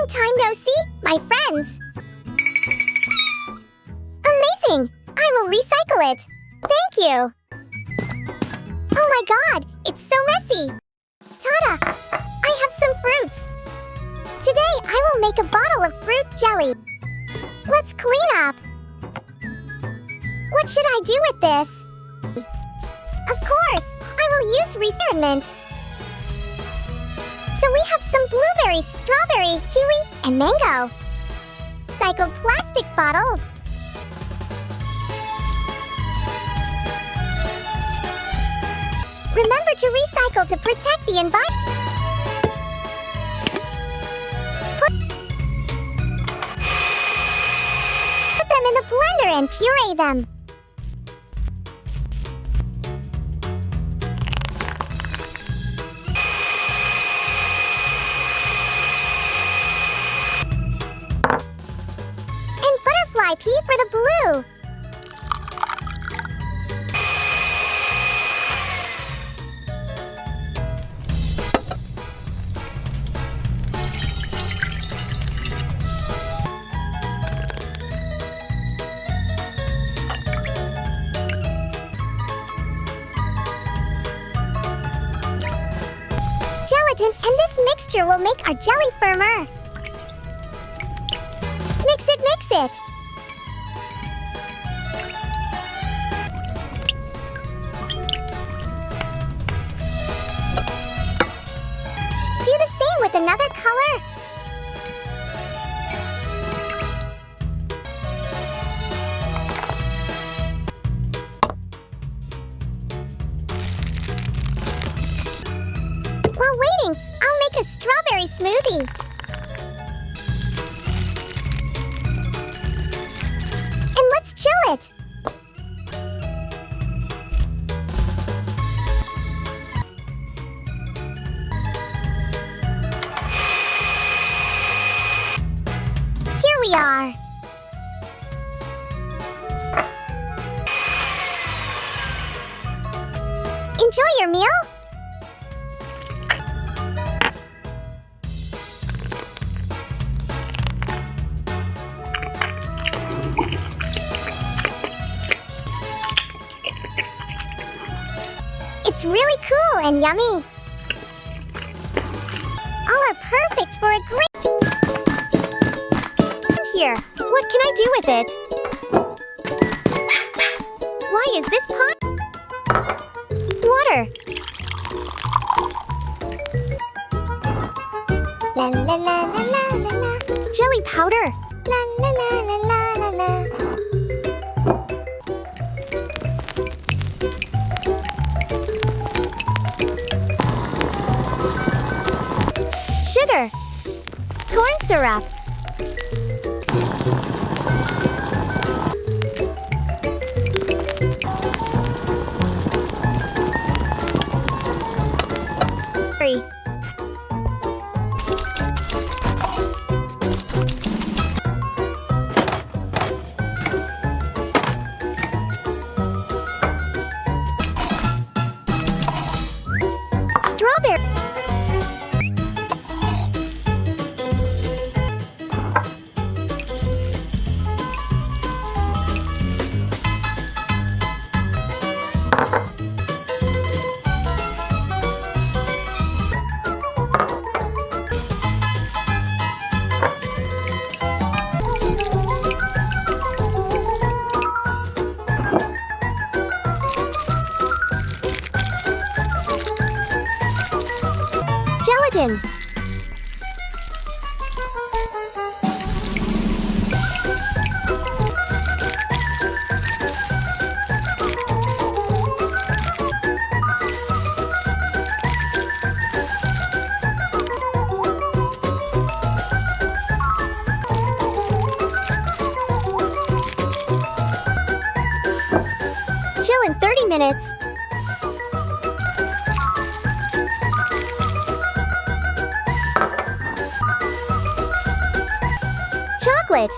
time no see, my friends. Amazing! I will recycle it. Thank you. Oh my god, it's so messy. Tada! I have some fruits. Today I will make a bottle of fruit jelly. Let's clean up. What should I do with this? Of course, I will use recyclement. So we have some blueberries, strawberry, kiwi, and mango. Recycled plastic bottles. Remember to recycle to protect the environment. Put them in the blender and puree them. Butterfly pea for the blue. Gelatin and this mixture will make our jelly firmer. Mix it, mix it. Do the same with another color. While waiting, I'll make a strawberry smoothie. And let's chill it. Here we are. Enjoy your meal. It's really cool and yummy. All are perfect for a great... Here, what can I do with it? Why is this pot? Water. La la la la la la la. Jelly powder. La la la la la la la. Sugar. Corn syrup. Strawberry. Gelatin. Chill in 30 minutes. Chocolate.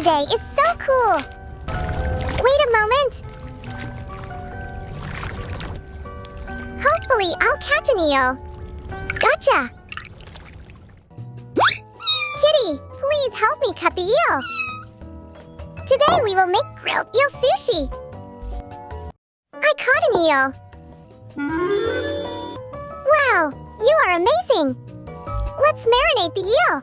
today is so cool. Wait a moment. Hopefully, I'll catch an eel. Gotcha. Kitty, please help me cut the eel. Today we will make grilled eel sushi. I caught an eel. Wow, you are amazing. Let's marinate the eel.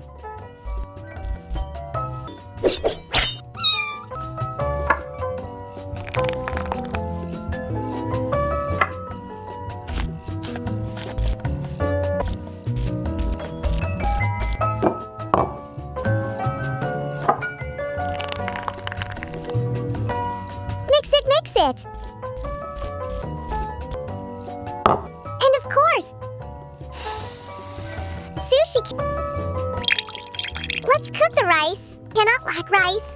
Mix it. And of course, sushi. Let's cook the rice. Cannot lack rice.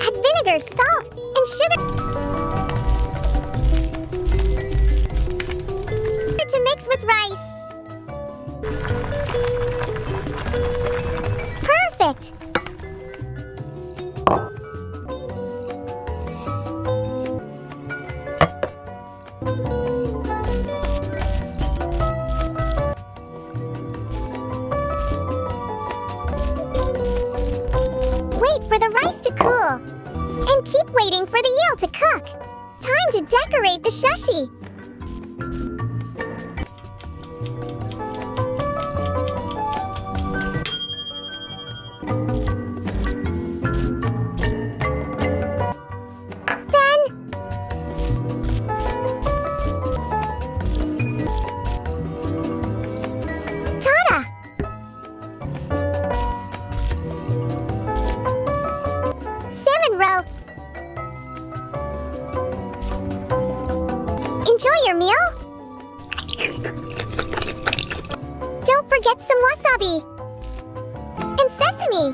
Add vinegar, salt, and sugar to mix with rice. Perfect. Wait for the rice to cool. And keep waiting for the eel to cook. Time to decorate the sushi. Enjoy your meal. Don't forget some wasabi and sesame.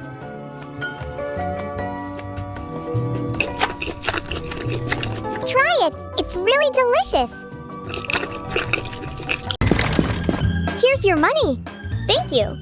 Try it. It's really delicious. Here's your money. Thank you.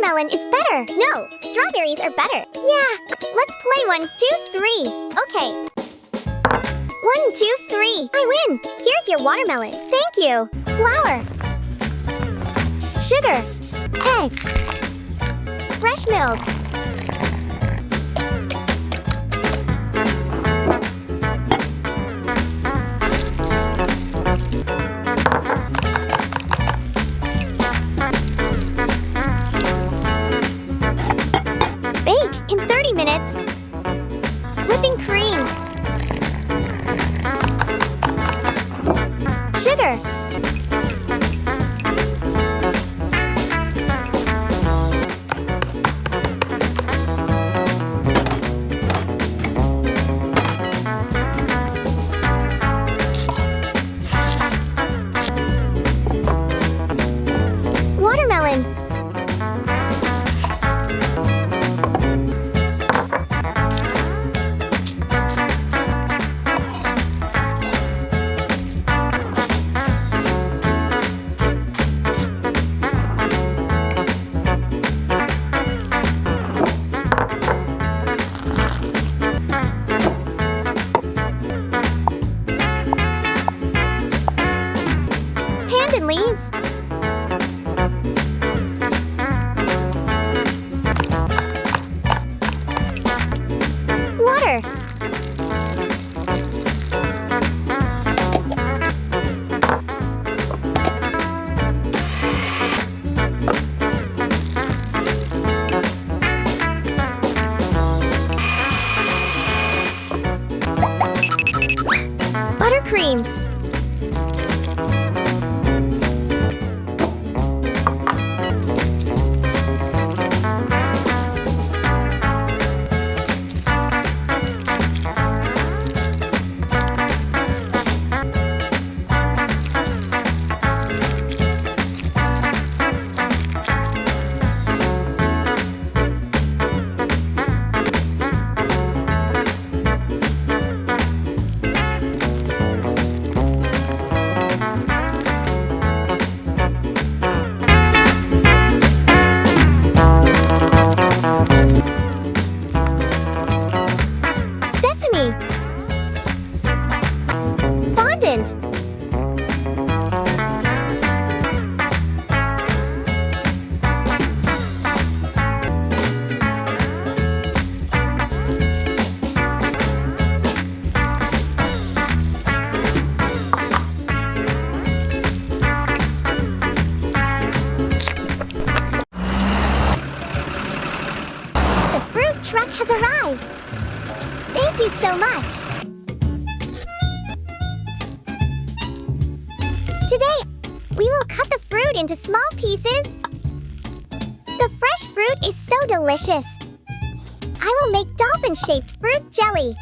watermelon is better. No, strawberries are better. Yeah, let's play 1, 2, 3. Okay. 1, 2, 3. I win. Here's your watermelon. Thank you. Flour. Sugar. Egg. Fresh milk. Bake in 30 minutes. Whipping cream. Sugar. Watermelon. Pandan leaves. Water. Buttercream. Sesame. Fondant. The fruit truck has arrived. Thank you so much. Today, we will cut the fruit into small pieces. The fresh fruit is so delicious. I will make dolphin-shaped fruit jelly.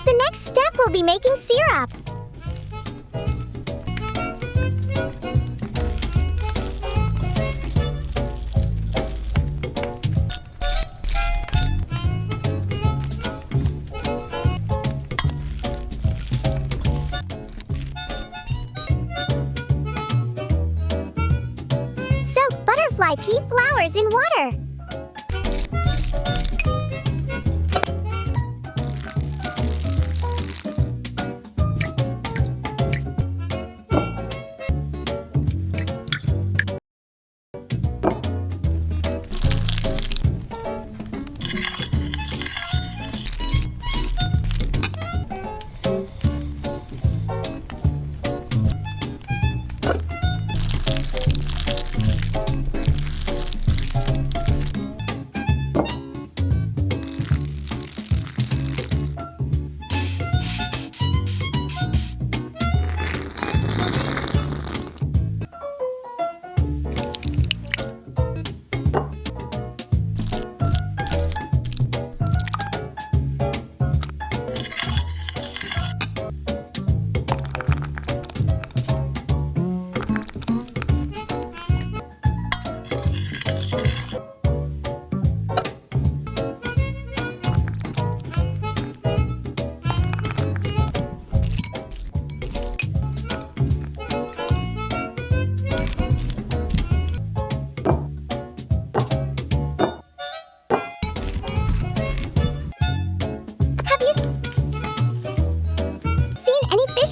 The next step will be making syrup. Soak butterfly pea flowers in water.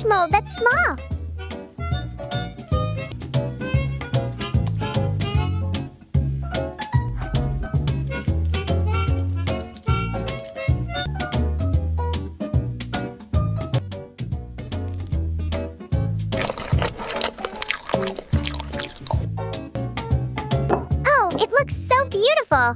mold that's small.